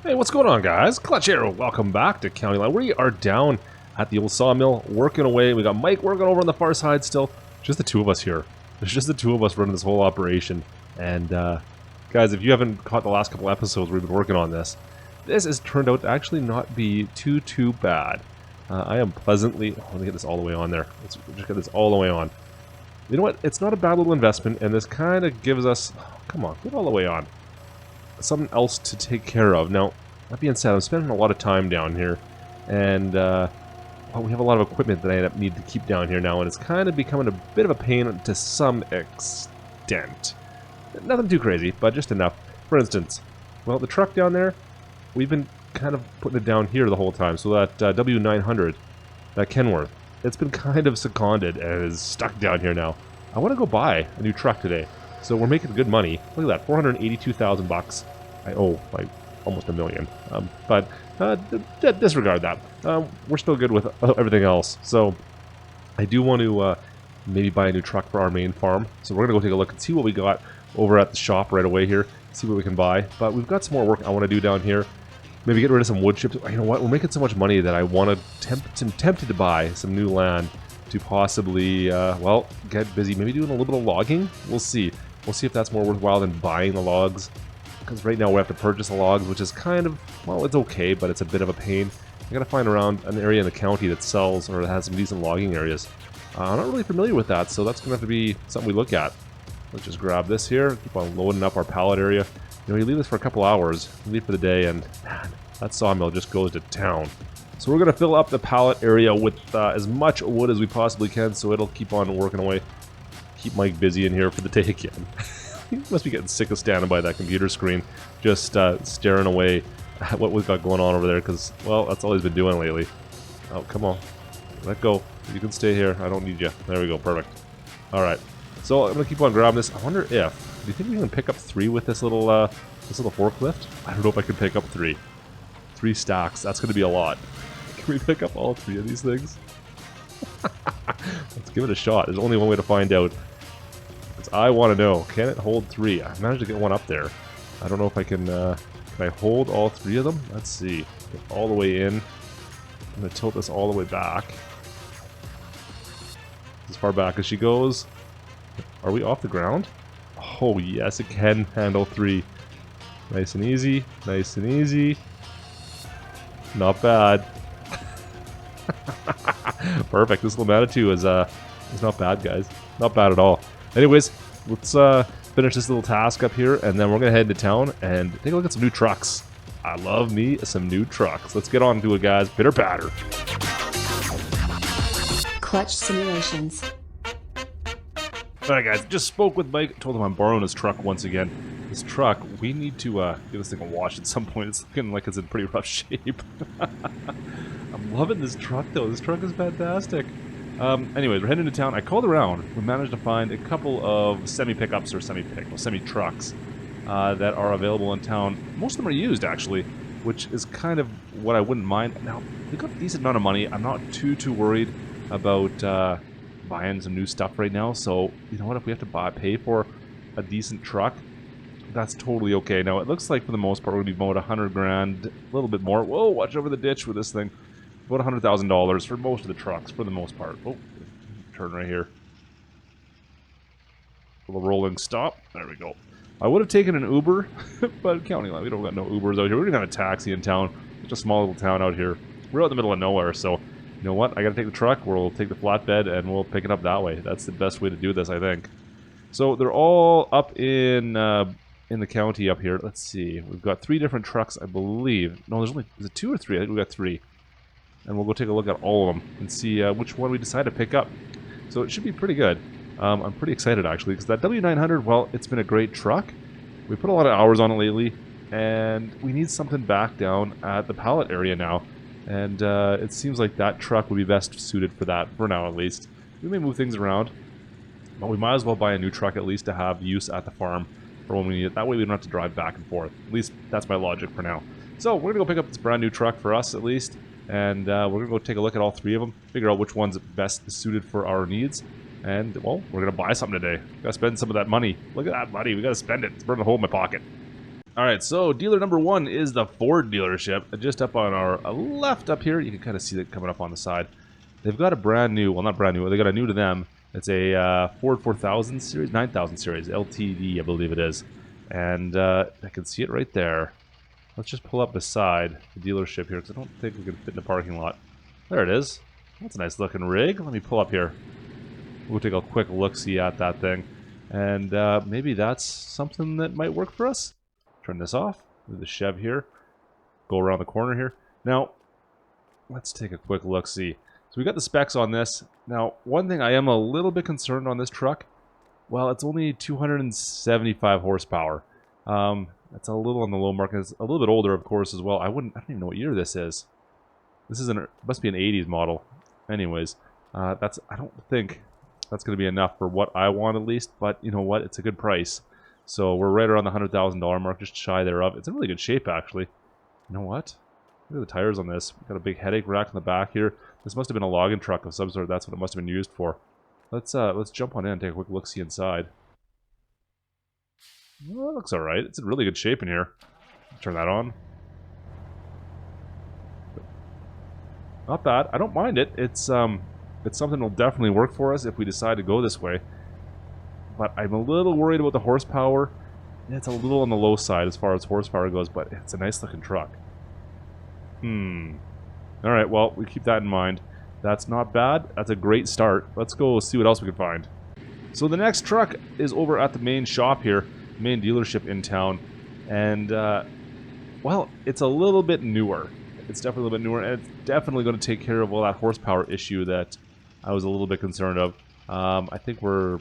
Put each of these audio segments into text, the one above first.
Hey, what's going on, guys? Klutch here. Welcome back to County Line. We are down at the old sawmill, working away. We got Mike working over on the far side still. Just the two of us here. There's just the two of us running this whole operation. And, guys, if you haven't caught the last couple episodes we've been working on this, this has turned out to actually not be too bad. I am pleasantly... Oh, let me get this all the way on there. Let's just get this all the way on. You know what? It's not a bad little investment, and this kind of gives us... Oh, come on, get all the way on. Something else to take care of. Now, that being said, I'm spending a lot of time down here, and well, we have a lot of equipment that I need to keep down here now, and it's kind of becoming a bit of a pain to some extent. Nothing too crazy, but just enough. For instance, well, the truck down there, we've been kind of putting it down here the whole time, so that W900, that Kenworth, it's been kind of seconded and is stuck down here now. I want to go buy a new truck today. So we're making good money. Look at that, 482,000 bucks. I owe like almost $1 million. But disregard that. We're still good with everything else. So I do want to maybe buy a new truck for our main farm. So we're gonna go take a look and see what we got over at the shop right away here. See what we can buy. But we've got some more work I want to do down here. Maybe get rid of some wood chips. You know what? We're making so much money that I want to tempted to buy some new land to possibly, well, get busy. Maybe doing a little bit of logging. We'll see. We'll see if that's more worthwhile than buying the logs. Because right now we have to purchase the logs, which is kind of, well, it's okay, but it's a bit of a pain. I gotta find around an area in the county that sells or has some decent logging areas. I'm not really familiar with that, so that's gonna have to be something we look at. Let's just grab this here, keep on loading up our pallet area. You know, you leave this for a couple hours, you leave for the day, and man, that sawmill just goes to town. So we're gonna fill up the pallet area with as much wood as we possibly can, so it'll keep on working away. Keep Mike busy in here for the day again. He must be getting sick of standing by that computer screen, just staring away at what we've got going on over there, because, well, that's all he's been doing lately. Oh, come on. Let go. You can stay here. I don't need you. There we go. Perfect. Alright. So I'm going to keep on grabbing this. I wonder if... Do you think we can pick up 3 with this little forklift? I don't know if I can pick up 3. 3 stacks. That's going to be a lot. Can we pick up all 3 of these things? Let's give it a shot. There's only one way to find out. I want to know, can it hold 3? I managed to get one up there. I don't know if I can I hold all 3 of them? Let's see. Get all the way in. I'm going to tilt this all the way back. As far back as she goes. Are we off the ground? Oh yes, it can handle 3. Nice and easy. Nice and easy. Not bad. Perfect. This little Manitou is not bad, guys. Not bad at all. Anyways, let's finish this little task up here, and then we're going to head into town and take a look at some new trucks. I love me some new trucks. Let's get on to it, guys. Bitter batter. Klutch Simulations. Alright, guys. Just spoke with Mike. Told him I'm borrowing his truck once again. This truck, we need to give this thing a wash at some point. It's looking like it's in pretty rough shape. I'm loving this truck, though. This truck is fantastic. Anyways, we're heading into town. I called around. We managed to find a couple of semi-pickups or semi-trucks that are available in town. Most of them are used, actually, which is kind of what I wouldn't mind. Now, they've got a decent amount of money. I'm not too worried about buying some new stuff right now. So, you know what? If we have to pay for a decent truck, that's totally okay. Now, it looks like for the most part, we're going to be about 100 grand, a little bit more. Whoa, watch over the ditch with this thing. About $100,000 for most of the trucks, for the most part. Oh, turn right here. A little rolling stop. There we go. I would have taken an Uber, but County Line, we don't got no Ubers out here. We don't have a taxi in town. It's a small little town out here. We're out in the middle of nowhere, so you know what? I got to take the truck. We'll take the flatbed, and we'll pick it up that way. That's the best way to do this, I think. So they're all up in the county up here. Let's see. We've got 3 different trucks, I believe. No, there's only... Is it 2 or 3? I think we got 3. And we'll go take a look at all of them and see which one we decide to pick up. So it should be pretty good. I'm pretty excited, actually, because that W900, well, it's been a great truck. We put a lot of hours on it lately, and we need something back down at the pallet area now. And it seems like that truck would be best suited for that, for now at least. We may move things around, but we might as well buy a new truck at least to have use at the farm for when we need it. That way we don't have to drive back and forth. At least that's my logic for now. So we're going to go pick up this brand new truck for us, at least. And we're going to go take a look at all 3 of them, figure out which one's best suited for our needs. And, well, we're going to buy something today. Got to spend some of that money. Look at that money. We got to spend it. It's burning a hole in my pocket. Alright, so dealer number 1 is the Ford dealership. Just up on our left up here, you can kind of see it coming up on the side. They've got a brand new, well not brand new, they got a new to them. It's a Ford 4000 series, 9000 series, LTD I believe it is. And I can see it right there. Let's just pull up beside the dealership here, because I don't think we can fit in the parking lot. There it is. That's a nice looking rig. Let me pull up here. We'll take a quick look-see at that thing. And maybe that's something that might work for us. Turn this off. Do the Chev here. Go around the corner here. Now, let's take a quick look-see. So we got the specs on this. Now, one thing I am a little bit concerned on this truck. Well, it's only 275 horsepower. That's a little on the low market. It's a little bit older, of course, as well. I don't even know what year this is. This is must be an 80s model. Anyways, I don't think that's going to be enough for what I want at least. But you know what? It's a good price. So we're right around the $100,000 mark, just shy thereof. It's in really good shape, actually. You know what? Look at the tires on this. We've got a big headache rack in the back here. This must have been a logging truck of some sort. That's what it must have been used for. Let's jump on in and take a quick look-see inside. Well, that looks alright. It's in really good shape in here. Turn that on. Not bad. I don't mind it. It's something that'll definitely work for us if we decide to go this way. But I'm a little worried about the horsepower. It's a little on the low side as far as horsepower goes, but it's a nice looking truck. Alright, well, we keep that in mind. That's not bad. That's a great start. Let's go see what else we can find. So the next truck is over at the main shop here, main dealership in town. And, well, it's a little bit newer. It's definitely a little bit newer, and it's definitely going to take care of all that horsepower issue that I was a little bit concerned of. I think we're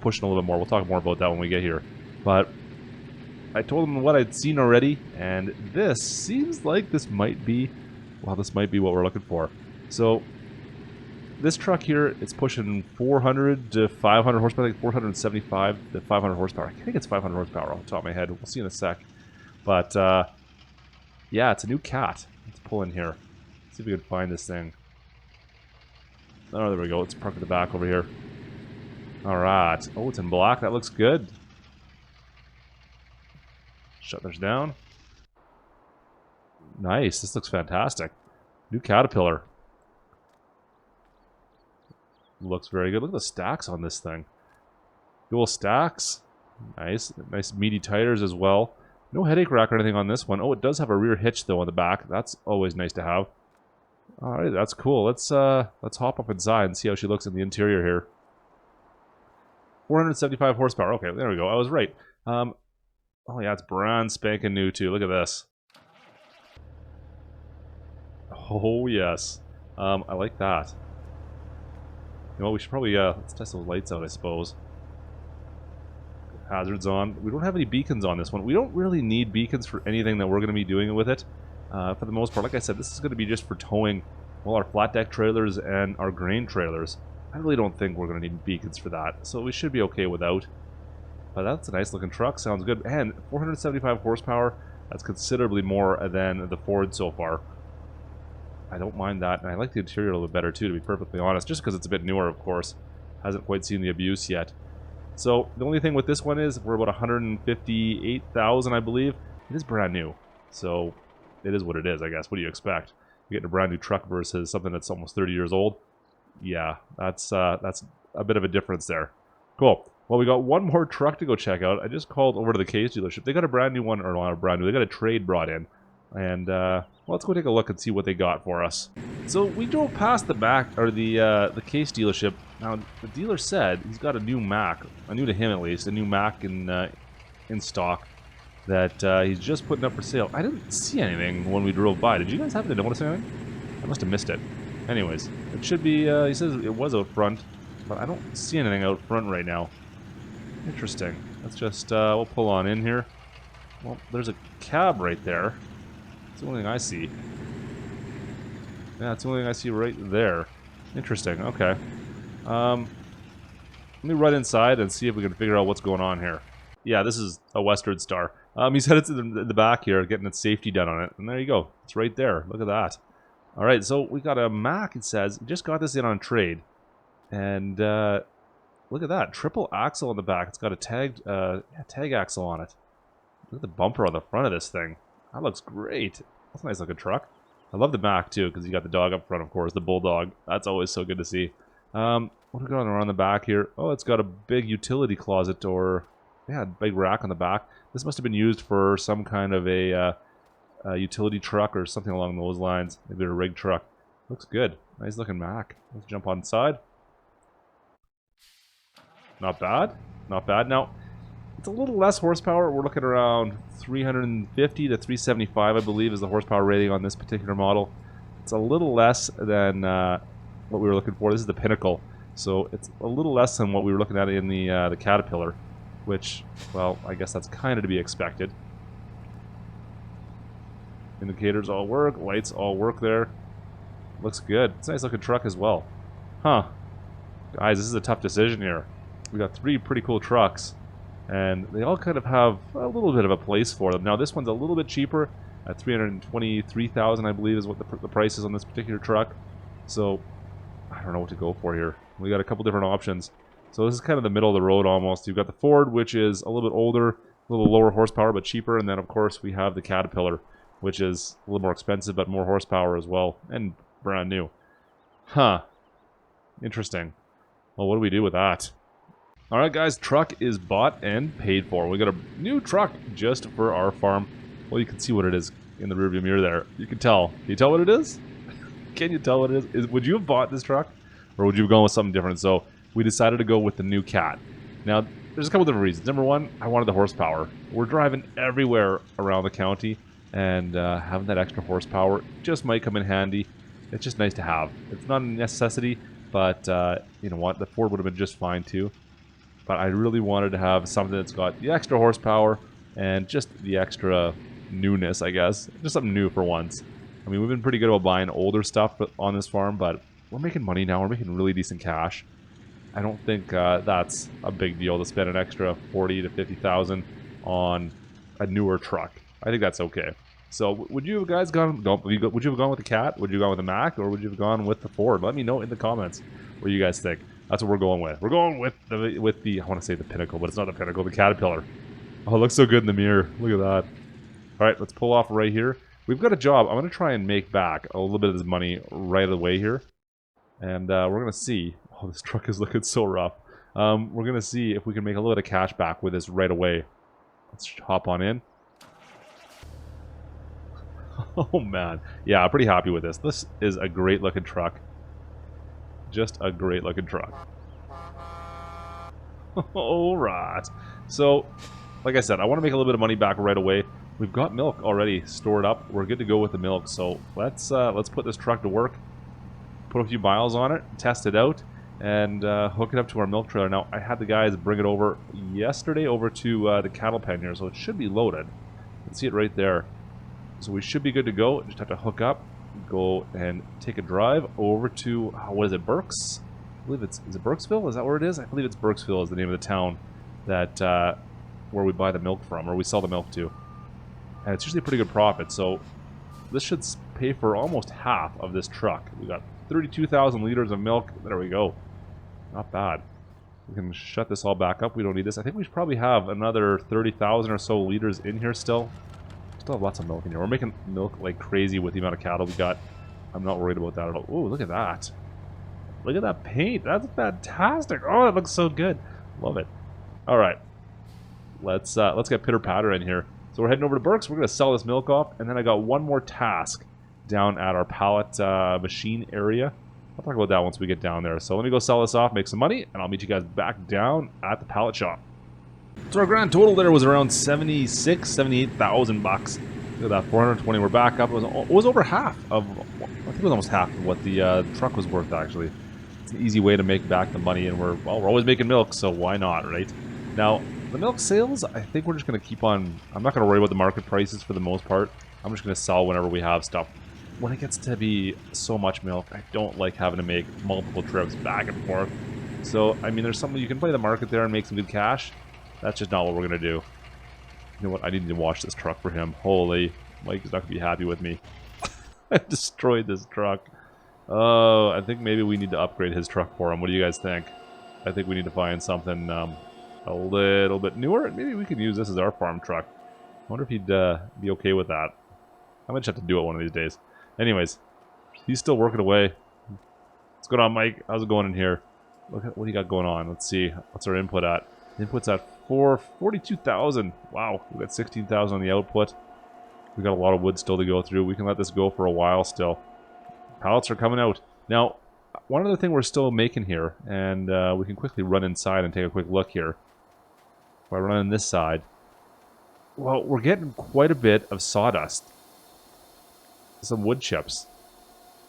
pushing a little bit more. We'll talk more about that when we get here. But I told them what I'd seen already, and this seems like this might be what we're looking for. So this truck here, it's pushing 400 to 500 horsepower. I think 475 to 500 horsepower. I think it's 500 horsepower off the top of my head. We'll see in a sec. But yeah, it's a new cat. Let's pull in here. See if we can find this thing. Oh, there we go. Let's park at the back over here. Alright. Oh, it's in black. That looks good. Shut this down. Nice. This looks fantastic. New Caterpillar. Looks very good. Look at the stacks on this thing. Dual stacks. Nice. Nice meaty tires as well. No headache rack or anything on this one. Oh, it does have a rear hitch though on the back. That's always nice to have. Alright, that's cool. Let's hop up inside and see how she looks in the interior here. 475 horsepower. Okay, there we go. I was right. Oh yeah, it's brand spanking new too. Look at this. Oh yes. I like that. You know what, we should probably let's test those lights out, I suppose. Hazards on. We don't have any beacons on this one. We don't really need beacons for anything that we're going to be doing with it. For the most part, like I said, this is going to be just for towing all our flat deck trailers and our grain trailers. I really don't think we're going to need beacons for that, so we should be okay without. But that's a nice looking truck, sounds good. And 475 horsepower, that's considerably more than the Ford so far. I don't mind that, and I like the interior a little bit better too, to be perfectly honest, just because it's a bit newer, of course. Hasn't quite seen the abuse yet. So, the only thing with this one is, we're about 158,000, I believe. It is brand new, so it is what it is, I guess. What do you expect? You're getting a brand new truck versus something that's almost 30 years old. Yeah, that's a bit of a difference there. Cool. Well, we got one more truck to go check out. I just called over to the Case dealership. They got a brand new one, or not a brand new, they got a trade brought in. And, well, let's go take a look and see what they got for us. So, we drove past the back, or the Case dealership. Now, the dealer said he's got a new Mack, new to him at least, a new Mack in stock that he's just putting up for sale. I didn't see anything when we drove by. Did you guys happen to notice anything? I must have missed it. Anyways, it should be, he says it was out front, but I don't see anything out front right now. Interesting. Let's just, we'll pull on in here. Well, there's a cab right there. That's the only thing I see. Yeah, that's the only thing I see right there. Interesting, okay. Let me run inside and see if we can figure out what's going on here. Yeah, this is a Western Star. He said it's in the back here, getting its safety done on it. And there you go. It's right there. Look at that. Alright, so we got a Mack, it says. We just got this in on trade. And, look at that. Triple axle on the back. It's got a tag axle on it. Look at the bumper on the front of this thing. That looks great. That's a nice looking truck. I love the Mack too, because you got the dog up front, of course, the bulldog. That's always so good to see. What do we got around the back here? Oh, it's got a big utility closet, or yeah, a big rack on the back. This must have been used for some kind of a utility truck or something along those lines. Maybe a rig truck. Looks good. Nice looking Mack. Let's jump on inside. Not bad. Not bad. Now, it's a little less horsepower. We're looking around 350 to 375, I believe, is the horsepower rating on this particular model. It's a little less than what we were looking for. This is the Pinnacle, so it's a little less than what we were looking at in the Caterpillar, which, well, I guess that's kind of to be expected. Indicators all work. Lights all work there. Looks good. It's a nice looking truck as well. Huh. Guys, this is a tough decision here. We got 3 pretty cool trucks, and they all kind of have a little bit of a place for them. Now, this one's a little bit cheaper at $323,000, I believe, is what the price is on this particular truck. So, I don't know what to go for here. We got a couple different options. So this is kind of the middle of the road almost. You've got the Ford, which is a little bit older, a little lower horsepower, but cheaper. And then, of course, we have the Caterpillar, which is a little more expensive, but more horsepower as well, and brand new. Huh. Interesting. Well, what do we do with that? Alright guys, truck is bought and paid for. We got a new truck just for our farm. Well, you can see what it is in the rearview mirror there. You can tell. Can you tell what it is? Can you tell what it is? Would you have bought this truck? Or would you have gone with something different? So, we decided to go with the new Cat. Now, there's a couple different reasons. Number one, I wanted the horsepower. We're driving everywhere around the county, and having that extra horsepower just might come in handy. It's just nice to have. It's not a necessity, but you know what? The Ford would have been just fine too. But I really wanted to have something that's got the extra horsepower and just the extra newness, I guess. Just something new for once. I mean, we've been pretty good about buying older stuff on this farm, but we're making money now. We're making really decent cash. I don't think that's a big deal to spend an extra $40,000 to $50,000 on a newer truck. I think that's okay. So, would you guys would you have gone with the Cat? Would you have gone with the Mack? Or would you have gone with the Ford? Let me know in the comments what you guys think. That's what we're going with. We're going with the I want to say the Pinnacle, but it's not the Pinnacle, the Caterpillar. Oh, it looks so good in the mirror. Look at that. Alright, let's pull off right here. We've got a job. I'm going to try and make back a little bit of this money right away here. And we're going to see. Oh, this truck is looking so rough. We're going to see if we can make a little bit of cash back with this right away. Let's hop on in. Oh, man. Yeah, I'm pretty happy with this. This is a great looking truck. Just a great looking truck. Alright. So, like I said, I want to make a little bit of money back right away. We've got milk already stored up. We're good to go with the milk. So, let's put this truck to work. Put a few miles on it, test it out, and hook it up to our milk trailer. Now, I had the guys bring it over yesterday over to the cattle pen here, so it should be loaded. You can see it right there. So we should be good to go. Just have to hook up, go and take a drive over to, what is it, Berks? I believe is it Berksville? Is that where it is? I believe it's Berksville is the name of the town that where we buy the milk from, or we sell the milk to. And it's usually a pretty good profit, so this should pay for almost half of this truck. We got 32,000 liters of milk. There we go. Not bad. We can shut this all back up. We don't need this. I think we should probably have another 30,000 or so liters in here still. Still have lots of milk in here. We're making milk like crazy with the amount of cattle we got. I'm not worried about that at all. Ooh, look at that. Look at that paint. That's fantastic. Oh, it looks so good. Love it. All right. Let's get pitter patter in here. So we're heading over to Berks. We're going to sell this milk off, and then I got one more task down at our pallet machine area. I'll talk about that once we get down there. So let me go sell this off, make some money, and I'll meet you guys back down at the pallet shop. So our grand total there was around 76, 78,000 bucks. Look at that, 420. We're back up. It was over half of, I think it was almost half of what the truck was worth, actually. It's an easy way to make back the money, and we're always making milk, so why not, right? Now, the milk sales, I think we're just going to keep on, I'm not going to worry about the market prices for the most part. I'm just going to sell whenever we have stuff. When it gets to be so much milk, I don't like having to make multiple trips back and forth. So, I mean, there's something you can play the market there and make some good cash. That's just not what we're going to do. You know what? I need to wash this truck for him. Holy, Mike is not going to be happy with me. I destroyed this truck. Oh, I think maybe we need to upgrade his truck for him. What do you guys think? I think we need to find something a little bit newer. Maybe we can use this as our farm truck. wonder if he'd be okay with that. I might just have to do it one of these days. Anyways, he's still working away. What's going on, Mike? How's it going in here? Look at what do you got going on. Let's see. What's our input at? Input's at 42,000. Wow, we got 16,000 on the output. We got a lot of wood still to go through. We can let this go for a while still. Pallets are coming out. Now, one other thing we're still making here, and we can quickly run inside and take a quick look here. If I run on this side, well, we're getting quite a bit of sawdust. Some wood chips.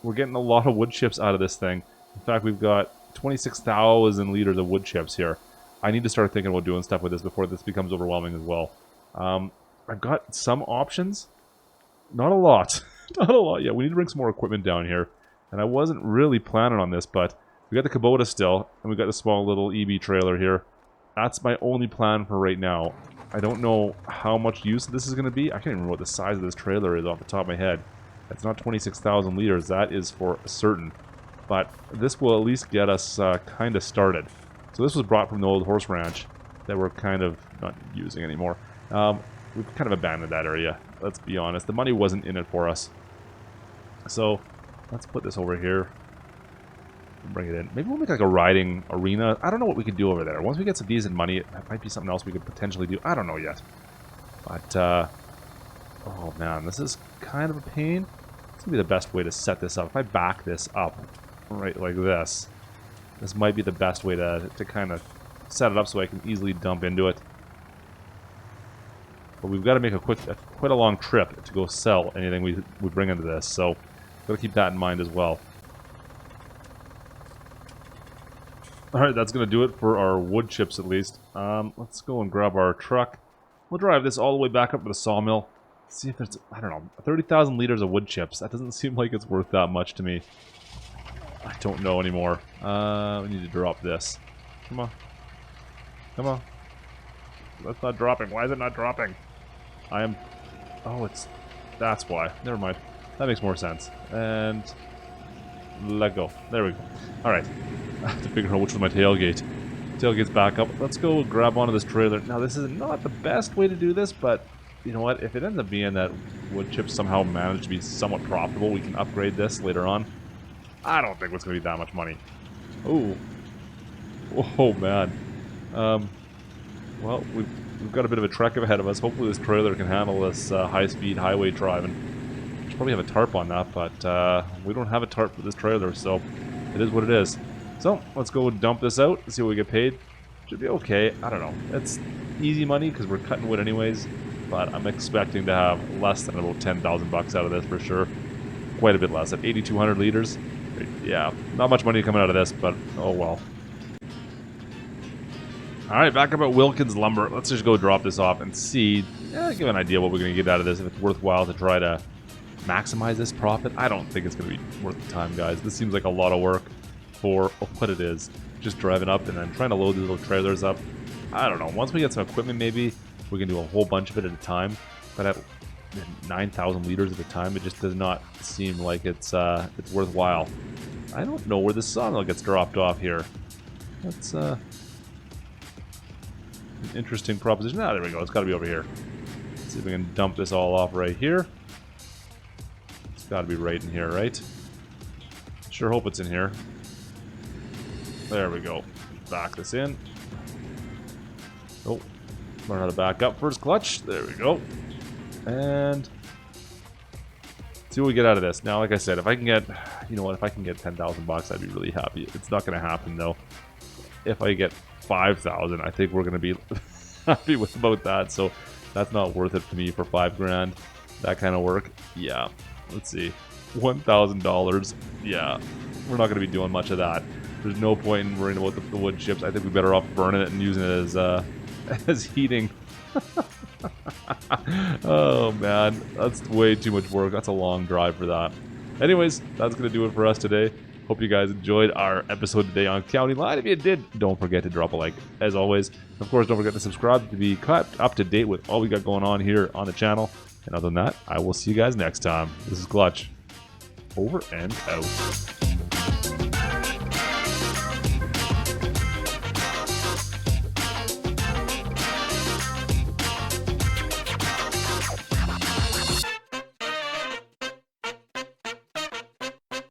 We're getting a lot of wood chips out of this thing. In fact, we've got 26,000 liters of wood chips here. I need to start thinking about doing stuff with this before this becomes overwhelming as well. I've got some options. Not a lot. Not a lot yet. We need to bring some more equipment down here. And I wasn't really planning on this, but we got the Kubota still, and we got the small little EB trailer here. That's my only plan for right now. I don't know how much use this is going to be. I can't even remember what the size of this trailer is off the top of my head. It's not 26,000 liters, that is for certain. But this will at least get us kind of started. So this was brought from the old horse ranch that we're kind of not using anymore. We've kind of abandoned that area, let's be honest. The money wasn't in it for us. So let's put this over here. Bring it in. Maybe we'll make like a riding arena. I don't know what we could do over there. Once we get some decent money, it might be something else we could potentially do. I don't know yet. But, oh man, this is kind of a pain. It's going to be the best way to set this up. If I back this up right like this, this might be the best way to kind of set it up so I can easily dump into it. But we've got to make quite a long trip to go sell anything we bring into this. So, got to keep that in mind as well. Alright, that's going to do it for our wood chips at least. Let's go and grab our truck. We'll drive this all the way back up to the sawmill. See if there's, I don't know, 30,000 liters of wood chips. That doesn't seem like it's worth that much to me. I don't know anymore. We need to drop this. Come on. Come on. That's not dropping. Why is it not dropping? I am... Oh, it's... That's why. Never mind. That makes more sense. And... Let go. There we go. Alright. I have to figure out which was my tailgate. Tailgate's back up. Let's go grab onto this trailer. Now, this is not the best way to do this, but... You know what? If it ends up being that wood chips somehow manage to be somewhat profitable, we can upgrade this later on. I don't think it's going to be that much money. Ooh. Oh, man. Well, we've got a bit of a trek ahead of us. Hopefully this trailer can handle this high-speed highway driving. We should probably have a tarp on that, but we don't have a tarp for this trailer, so it is what it is. So, let's go dump this out and see what we get paid. Should be okay. I don't know. It's easy money because we're cutting wood anyways, but I'm expecting to have less than about 10,000 bucks out of this for sure. Quite a bit less. At 8,200 liters. Yeah, not much money coming out of this, but oh well. Alright, back up at Wilkins Lumber. Let's just go drop this off and see, give an idea what we're going to get out of this, if it's worthwhile to try to maximize this profit. I don't think it's going to be worth the time, guys. This seems like a lot of work for what it is. Just driving up and then trying to load these little trailers up. I don't know. Once we get some equipment, maybe we can do a whole bunch of it at a time. But at 9,000 liters at a time, it just does not seem like it's worthwhile. I don't know where the sawmill gets dropped off here. That's an interesting proposition. Ah, there we go. It's got to be over here. Let's see if we can dump this all off right here. It's got to be right in here, right? Sure hope it's in here. There we go. Back this in. Oh, learn how to back up first. Clutch. There we go. And see what we get out of this. Now, like I said, if I can get, you know what, if I can get 10,000 bucks, I'd be really happy. It's not going to happen though. If I get 5,000, I think we're going to be happy with about that. So that's not worth it to me for 5 grand. That kind of work. Yeah. Let's see. $1,000. Yeah. We're not going to be doing much of that. There's no point in worrying about the wood chips. I think we're better off burning it and using it as heating. Oh man, that's way too much work. That's a long drive for that. Anyways, that's going to do it for us today. Hope you guys enjoyed our episode today on County Line. If you did, don't forget to drop a like, as always. Of course, don't forget to subscribe to be kept up to date with all we got going on here on the channel. And other than that, I will see you guys next time. This is Klutch. Over and out.